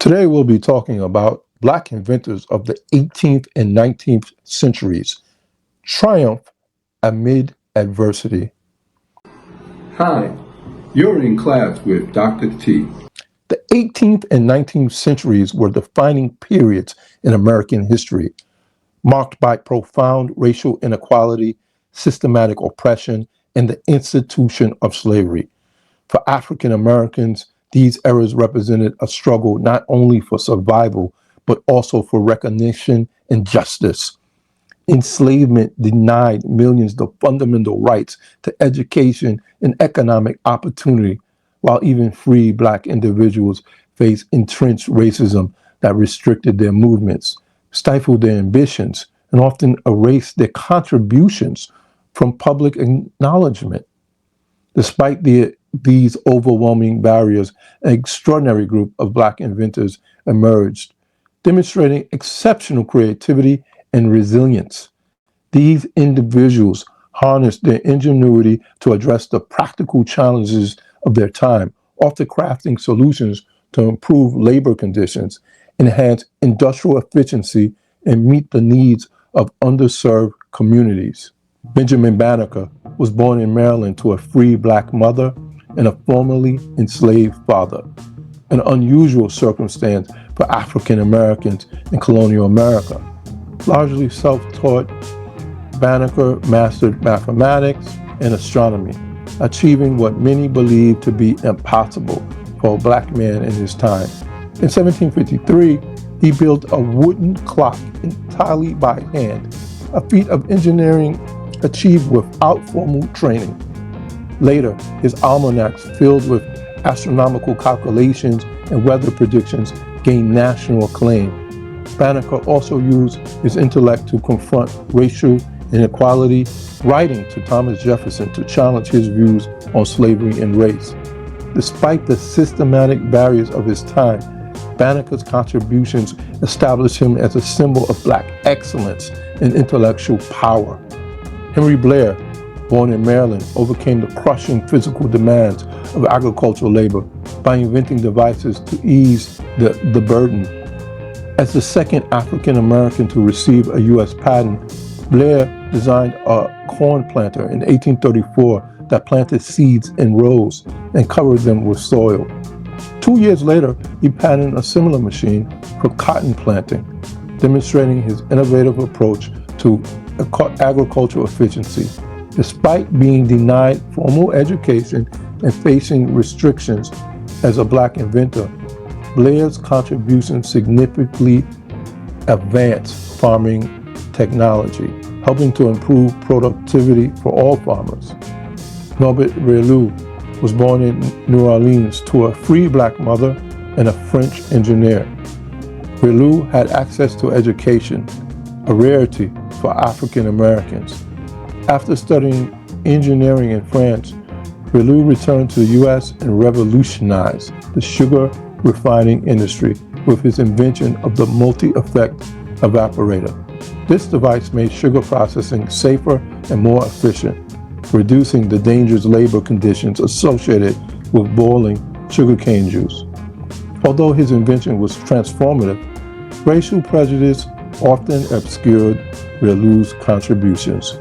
Today we'll be talking about Black inventors of the 18th and 19th centuries. Triumph amid adversity. Hi, you're in class with Dr. T. The 18th and 19th centuries were defining periods in American history, marked by profound racial inequality, systematic oppression, and the institution of slavery. For African Americans, these eras represented a struggle not only for survival, but also for recognition and justice. Enslavement denied millions the fundamental rights to education and economic opportunity, while even free Black individuals faced entrenched racism that restricted their movements, stifled their ambitions, and often erased their contributions from public acknowledgement. Despite these overwhelming barriers, an extraordinary group of Black inventors emerged, demonstrating exceptional creativity and resilience. These individuals harnessed their ingenuity to address the practical challenges of their time, often crafting solutions to improve labor conditions, enhance industrial efficiency, and meet the needs of underserved communities. Benjamin Banneker was born in Maryland to a free Black mother and a formerly enslaved father, an unusual circumstance for African Americans in colonial America. Largely self-taught, Banneker mastered mathematics and astronomy, achieving what many believed to be impossible for a Black man in his time. In 1753, he built a wooden clock entirely by hand, a feat of engineering achieved without formal training. Later, his almanacs filled with astronomical calculations and weather predictions gained national acclaim. Banneker also used his intellect to confront racial inequality, writing to Thomas Jefferson to challenge his views on slavery and race. Despite the systematic barriers of his time, Banneker's contributions established him as a symbol of Black excellence and intellectual power. Henry Blair, born in Maryland, overcame the crushing physical demands of agricultural labor by inventing devices to ease the burden. As the second African American to receive a U.S. patent, Blair designed a corn planter in 1834 that planted seeds in rows and covered them with soil. 2 years later, he patented a similar machine for cotton planting, demonstrating his innovative approach to agricultural efficiency. Despite being denied formal education and facing restrictions as a Black inventor, Blair's contributions significantly advanced farming technology, helping to improve productivity for all farmers. Norbert Relu was born in New Orleans to a free Black mother and a French engineer. Relu had access to education, a rarity for African Americans. After studying engineering in France, Relu returned to the U.S. and revolutionized the sugar refining industry with his invention of the multi-effect evaporator. This device made sugar processing safer and more efficient, reducing the dangerous labor conditions associated with boiling sugarcane juice. Although his invention was transformative, racial prejudice often obscured Relu's contributions,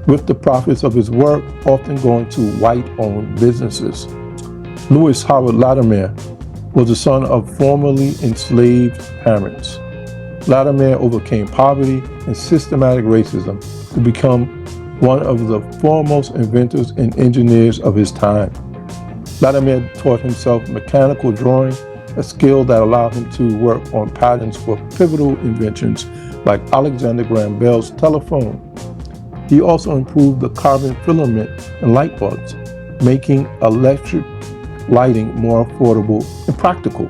with the profits of his work often going to white-owned businesses. Lewis Howard Latimer was the son of formerly enslaved parents. Latimer overcame poverty and systematic racism to become one of the foremost inventors and engineers of his time. Latimer taught himself mechanical drawing, a skill that allowed him to work on patents for pivotal inventions like Alexander Graham Bell's telephone. He also improved the carbon filament in light bulbs, making electric lighting more affordable and practical.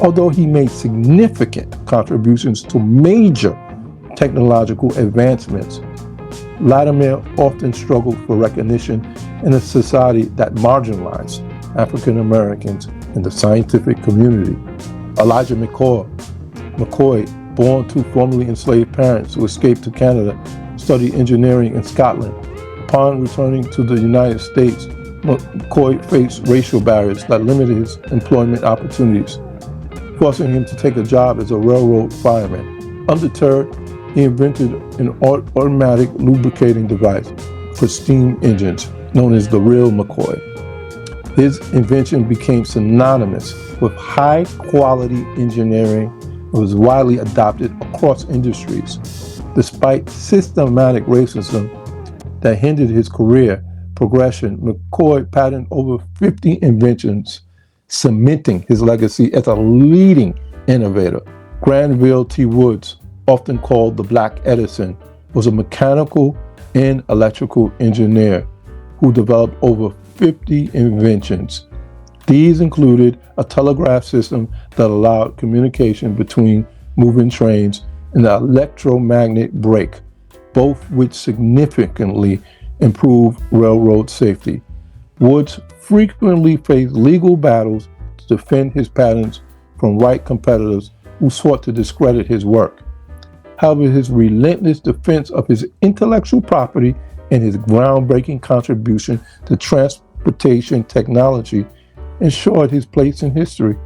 Although he made significant contributions to major technological advancements, Latimer often struggled for recognition in a society that marginalized African Americans in the scientific community. Elijah McCoy, born to formerly enslaved parents who escaped to Canada, studied engineering in Scotland. Upon returning to the United States, McCoy faced racial barriers that limited his employment opportunities. forcing him to take a job as a railroad fireman. Undeterred, he invented an automatic lubricating device for steam engines known as the real McCoy. His invention became synonymous with high-quality engineering and was widely adopted across industries. Despite systematic racism that hindered his career progression, McCoy patented over 50 inventions, cementing his legacy as a leading innovator. Granville T. Woods, often called the Black Edison, was a mechanical and electrical engineer who developed over 50 inventions. These included a telegraph system that allowed communication between moving trains and the electromagnet brake, both which significantly improved railroad safety. Woods frequently faced legal battles to defend his patents from white competitors who sought to discredit his work. However, his relentless defense of his intellectual property and his groundbreaking contribution to transportation technology ensured his place in history.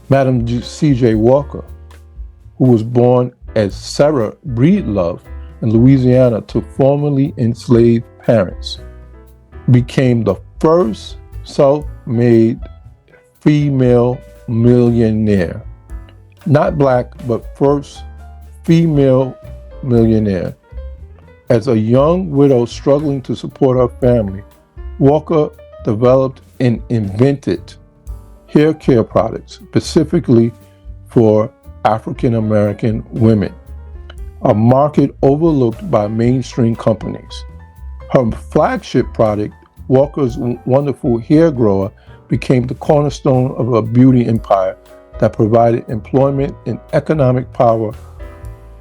Madam C.J. Walker, who was born as Sarah Breedlove in Louisiana to formerly enslaved parents, became the first self-made female millionaire. Not black, but first female millionaire. As a young widow struggling to support her family, Walker developed and invented hair care products specifically for African American women, a market overlooked by mainstream companies. Her flagship product, Walker's Wonderful Hair Grower, became the cornerstone of a beauty empire that provided employment and economic power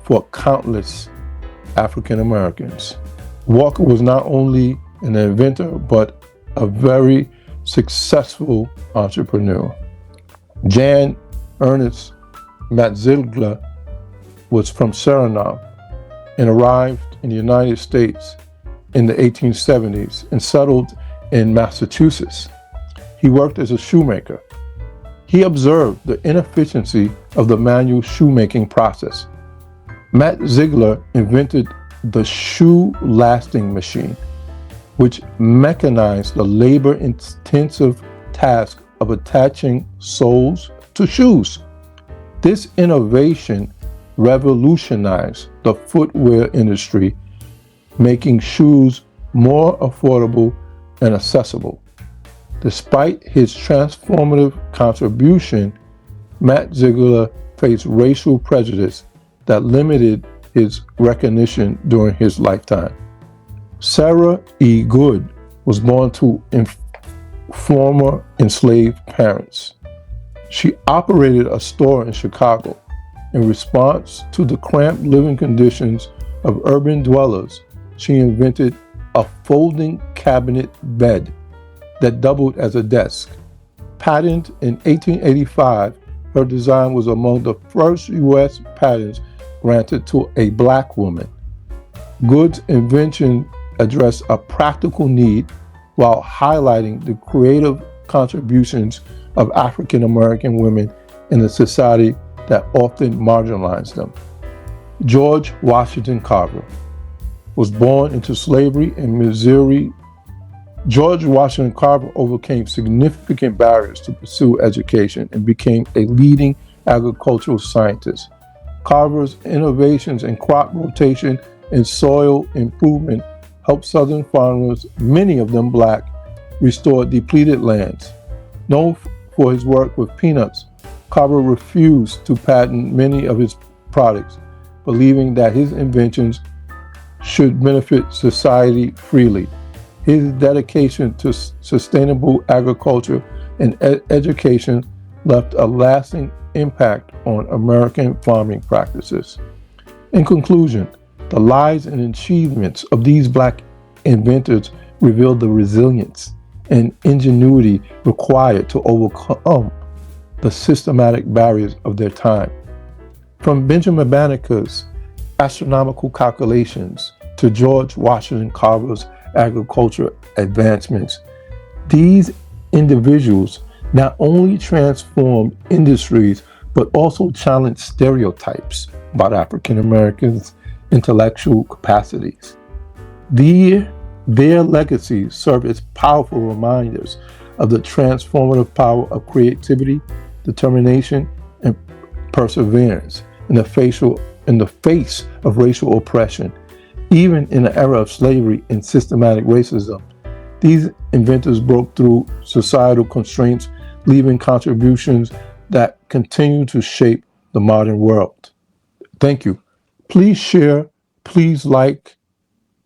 for countless African Americans. Walker was not only an inventor, but a very successful entrepreneur. Jan Ernest Matzigler was from Suriname and arrived in the United States in the 1870s and settled in Massachusetts. He worked as a shoemaker. He observed the inefficiency of the manual shoemaking process. Matt Ziegler invented the shoe lasting machine, which mechanized the labor-intensive task of attaching soles to shoes. This innovation revolutionized the footwear industry, making shoes more affordable and accessible. Despite his transformative contribution, Matt Ziegler faced racial prejudice that limited his recognition during his lifetime. Sarah E. Good was born to former enslaved parents. She operated a store in Chicago. In response to the cramped living conditions of urban dwellers, she invented a folding cabinet bed that doubled as a desk. Patented in 1885, her design was among the first U.S. patents granted to a black woman. Good's invention addressed a practical need while highlighting the creative contributions of African American women in a society that often marginalized them. George Washington Carver was born into slavery in Missouri. George Washington Carver overcame significant barriers to pursue education and became a leading agricultural scientist. Carver's innovations in crop rotation and soil improvement helped Southern farmers, many of them black, restore depleted lands. Known for his work with peanuts, Carver refused to patent many of his products, believing that his inventions should benefit society freely. His dedication to sustainable agriculture and education left a lasting impact on American farming practices. In conclusion, the lives and achievements of these black inventors reveal the resilience and ingenuity required to overcome the systematic barriers of their time. From Benjamin Banneker's astronomical calculations to George Washington Carver's agricultural advancements, these individuals not only transformed industries but also challenged stereotypes about African Americans' intellectual capacities. Their, their legacies serve as powerful reminders of the transformative power of creativity, determination, and perseverance in the face of racial oppression. Even in the era of slavery and systematic racism, these inventors broke through societal constraints, leaving contributions that continue to shape the modern world. Thank you. Please share, please like,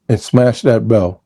and smash that bell.